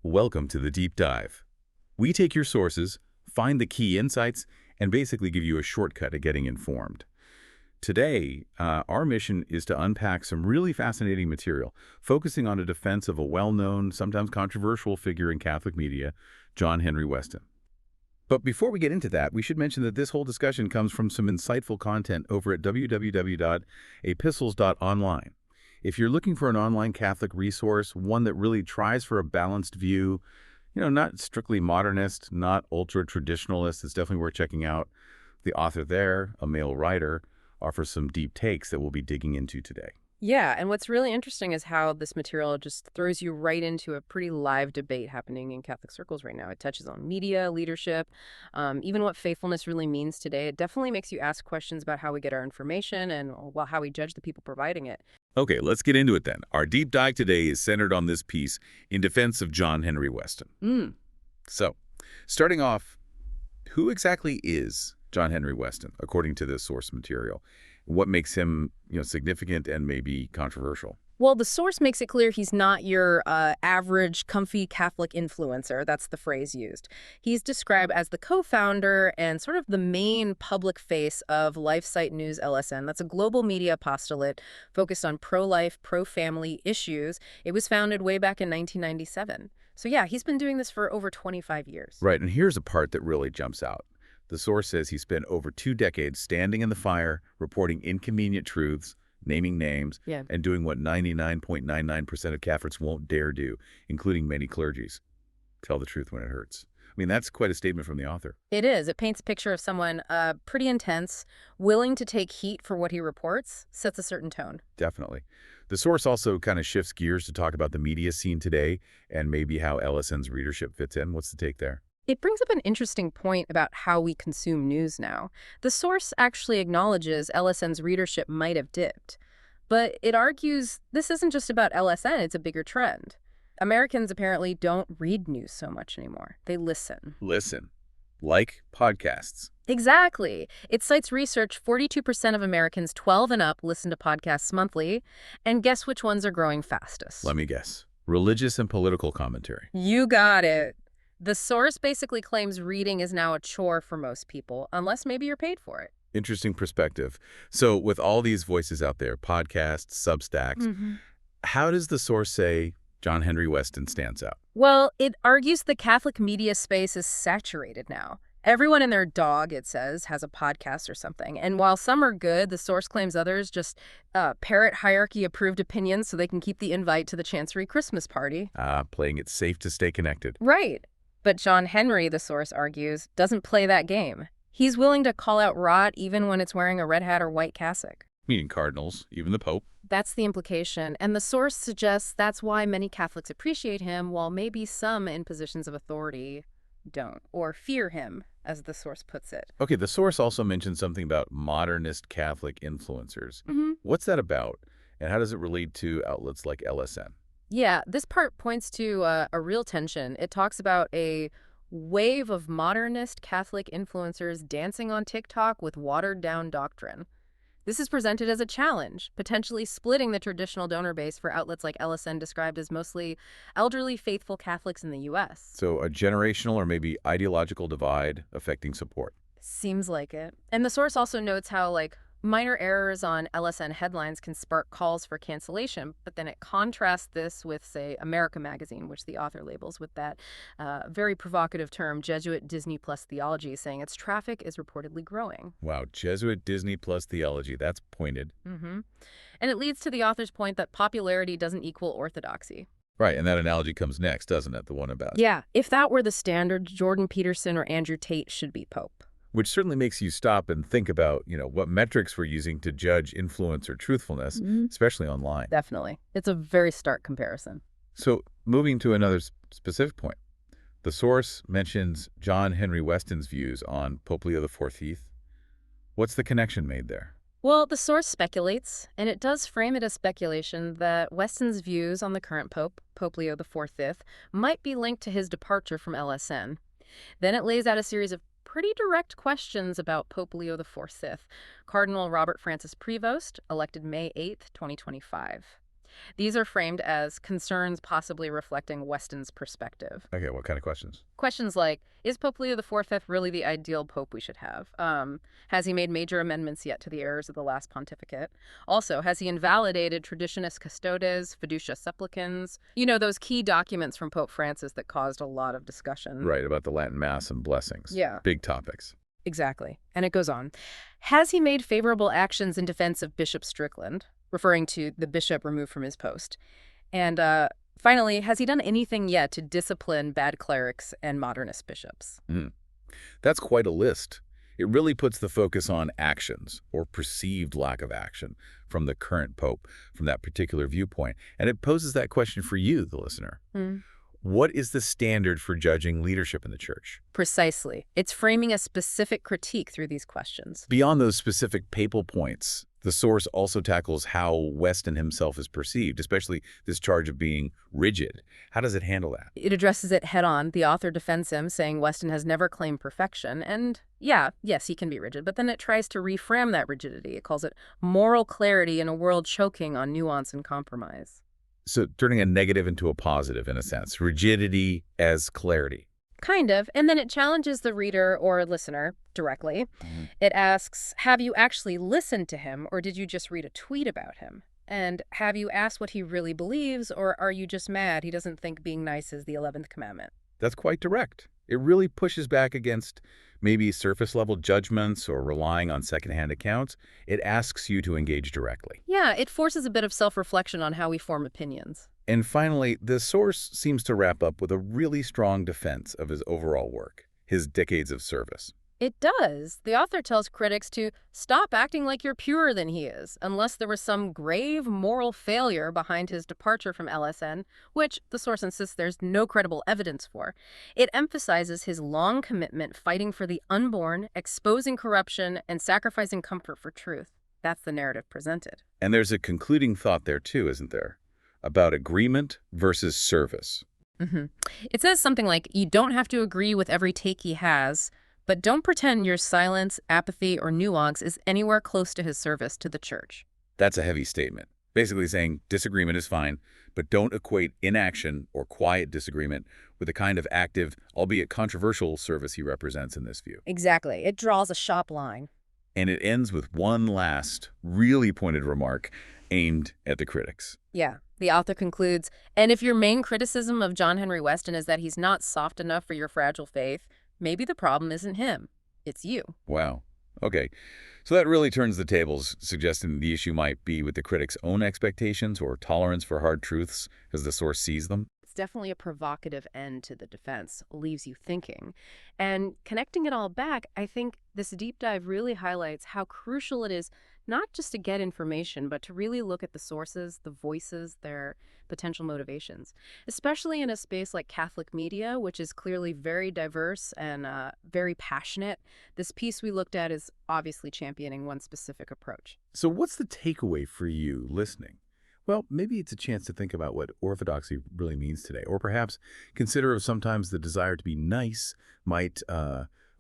Welcome to the Deep Dive. We take your sources, find the key insights, and basically give you a shortcut to getting informed. Today, our mission is to unpack some really fascinating material, focusing on a defense of a well-known, sometimes controversial figure in Catholic media, John Henry Westen. But before we get into that, we should mention that this whole discussion comes from some insightful content over at www.epistles.online. If you're looking for an online Catholic resource, one that really tries for a balanced view, not strictly modernist, not ultra-traditionalist, it's definitely worth checking out. The author there, a male writer, offers some deep takes that we'll be digging into today. Yeah, and what's really interesting is how this material just throws you right into a pretty live debate happening in Catholic circles right now. It touches on media, leadership, even what faithfulness really means today. It definitely makes you ask questions about how we get our information and, well, how we judge the people providing it. Okay, let's get into it then. Our deep dive today is centered on this piece in defense of John Henry Westen. So, starting off, who exactly is John Henry Westen, according to this source material? What makes him, significant and maybe controversial? Well, the source makes it clear he's not your average, comfy Catholic influencer. That's the phrase used. He's described as the co-founder and sort of the main public face of LifeSiteNews LSN. That's a global media apostolate focused on pro-life, pro-family issues. It was founded way back in 1997. So yeah, he's been doing this for over 25 years. Right, and here's a part that really jumps out. The source says he spent over 2 decades standing in the fire, reporting inconvenient truths, naming names, and doing what 99.99% of Catholics won't dare do, including many clergies. Tell the truth when it hurts. I mean, that's quite a statement from the author. It is. It paints a picture of someone pretty intense, willing to take heat for what he reports, sets a certain tone. Definitely. The source also kind of shifts gears to talk about the media scene today and maybe how LSN's readership fits in. What's the take there? It brings up an interesting point about how we consume news now. The source actually acknowledges LSN's readership might have dipped, but it argues this isn't just about LSN, it's a bigger trend. Americans apparently don't read news so much anymore. They listen. Listen. Like podcasts. Exactly. It cites research 42% of Americans 12 and up listen to podcasts monthly, and guess which ones are growing fastest? Let me guess. Religious and political commentary. You got it. The source basically claims reading is now a chore for most people, unless maybe you're paid for it. Interesting perspective. So with all these voices out there, podcasts, Substacks, how does the source say John Henry Westen stands out? Well, it argues the Catholic media space is saturated now. Everyone and their dog, it says, has a podcast or something. And while some are good, the source claims others just parrot hierarchy-approved opinions so they can keep the invite to the Chancery Christmas party. Playing it safe to stay connected. Right. But John Henry, the source argues, doesn't play that game. He's willing to call out rot even when it's wearing a red hat or white cassock. Meaning cardinals, even the Pope. That's the implication, and the source suggests that's why many Catholics appreciate him, while maybe some in positions of authority don't, or fear him, as the source puts it. Okay, the source also mentioned something about modernist Catholic influencers. What's that about, and how does it relate to outlets like LSN? Yeah, this part points to a real tension. It talks about a wave of modernist Catholic influencers dancing on TikTok with watered-down doctrine. This is presented as a challenge, potentially splitting the traditional donor base for outlets like LSN, described as mostly elderly faithful Catholics in the U.S. So a generational or maybe ideological divide affecting support. Seems like it. And the source also notes how, minor errors on LSN headlines can spark calls for cancellation, but then it contrasts this with, say, America Magazine, which the author labels with that very provocative term, Jesuit Disney Plus theology, saying its traffic is reportedly growing. Wow, Jesuit Disney Plus theology, that's pointed. And it leads to the author's point that popularity doesn't equal orthodoxy. Right, and that analogy comes next, doesn't it? The one about... Yeah, if that were the standard, Jordan Peterson or Andrew Tate should be Pope. Which certainly makes you stop and think about, what metrics we're using to judge influence or truthfulness, especially online. Definitely. It's a very stark comparison. So moving to another specific point, the source mentions John Henry Westen's views on Pope Leo XIV. What's the connection made there? Well, the source speculates, and it does frame it as speculation, that Weston's views on the current Pope, Pope Leo XIV, might be linked to his departure from LSN. Then it lays out a series of pretty direct questions about Pope Leo XIV. Cardinal Robert Francis Prevost, elected May 8, 2025. These are framed as concerns possibly reflecting Weston's perspective. Okay, what kind of questions? Questions like, is Pope Leo IV really the ideal pope we should have? Has he made major amendments yet to the errors of the last pontificate? Also, has he invalidated Traditionis Custodes, Fiducia Supplicans? You know, those key documents from Pope Francis that caused a lot of discussion. Right, about the Latin Mass and blessings. Yeah. Big topics. Exactly. And it goes on. Has he made favorable actions in defense of Bishop Strickland, referring to the bishop removed from his post? And finally, has he done anything yet to discipline bad clerics and modernist bishops? That's quite a list. It really puts the focus on actions or perceived lack of action from the current pope, from that particular viewpoint. And it poses that question for you, the listener. What is the standard for judging leadership in the church? Precisely. It's framing a specific critique through these questions. Beyond those specific papal points, the source also tackles how Weston himself is perceived, especially this charge of being rigid. How does it handle that? It addresses it head-on. The author defends him, saying Weston has never claimed perfection. And yes, he can be rigid, but then it tries to reframe that rigidity. It calls it moral clarity in a world choking on nuance and compromise. So turning a negative into a positive, in a sense. Rigidity as clarity. Kind of. And then it challenges the reader or listener directly. It asks, have you actually listened to him, or did you just read a tweet about him? And have you asked what he really believes, or are you just mad he doesn't think being nice is the 11th commandment? That's quite direct. It really pushes back against maybe surface-level judgments or relying on secondhand accounts. It asks you to engage directly. Yeah, it forces a bit of self-reflection on how we form opinions. And finally, the source seems to wrap up with a really strong defense of his overall work, his decades of service. It does. The author tells critics to stop acting like you're purer than he is, unless there was some grave moral failure behind his departure from LSN, which the source insists there's no credible evidence for. It emphasizes his long commitment fighting for the unborn, exposing corruption, and sacrificing comfort for truth. That's the narrative presented. And there's a concluding thought there too, isn't there? About agreement versus service. It says something like, you don't have to agree with every take he has, but don't pretend your silence, apathy, or nuance is anywhere close to his service to the church. That's a heavy statement. Basically saying disagreement is fine, but don't equate inaction or quiet disagreement with the kind of active, albeit controversial, service he represents in this view. Exactly. It draws a sharp line. And it ends with one last, really pointed remark aimed at the critics. Yeah. The author concludes, and if your main criticism of John Henry Westen is that he's not soft enough for your fragile faith, maybe the problem isn't him. It's you. Wow. Okay. So that really turns the tables, suggesting the issue might be with the critics' own expectations or tolerance for hard truths as the source sees them. It's definitely a provocative end to the defense, leaves you thinking. And connecting it all back, I think this deep dive really highlights how crucial it is not just to get information, but to really look at the sources, the voices, their potential motivations, especially in a space like Catholic media, which is clearly very diverse and very passionate. This piece we looked at is obviously championing one specific approach. So what's the takeaway for you listening? Well, maybe it's a chance to think about what orthodoxy really means today, or perhaps consider if sometimes the desire to be nice might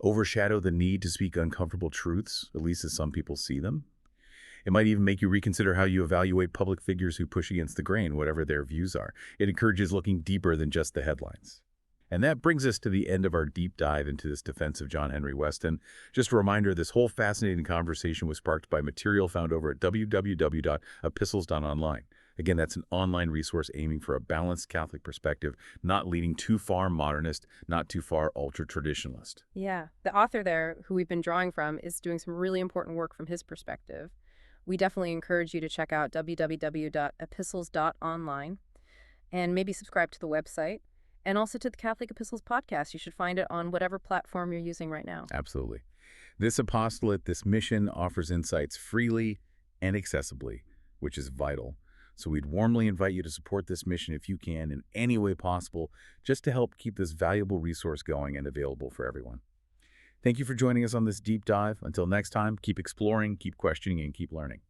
overshadow the need to speak uncomfortable truths, at least as some people see them. It might even make you reconsider how you evaluate public figures who push against the grain, whatever their views are. It encourages looking deeper than just the headlines. And that brings us to the end of our deep dive into this defense of John Henry Westen. Just a reminder, this whole fascinating conversation was sparked by material found over at www.epistles.online. Again, that's an online resource aiming for a balanced Catholic perspective, not leaning too far modernist, not too far ultra-traditionalist. Yeah, the author there, who we've been drawing from, is doing some really important work from his perspective. We definitely encourage you to check out www.epistles.online and maybe subscribe to the website and also to the Catholic Epistles podcast. You should find it on whatever platform you're using right now. Absolutely. This apostolate, this mission offers insights freely and accessibly, which is vital. So we'd warmly invite you to support this mission if you can in any way possible, just to help keep this valuable resource going and available for everyone. Thank you for joining us on this deep dive. Until next time, keep exploring, keep questioning, and keep learning.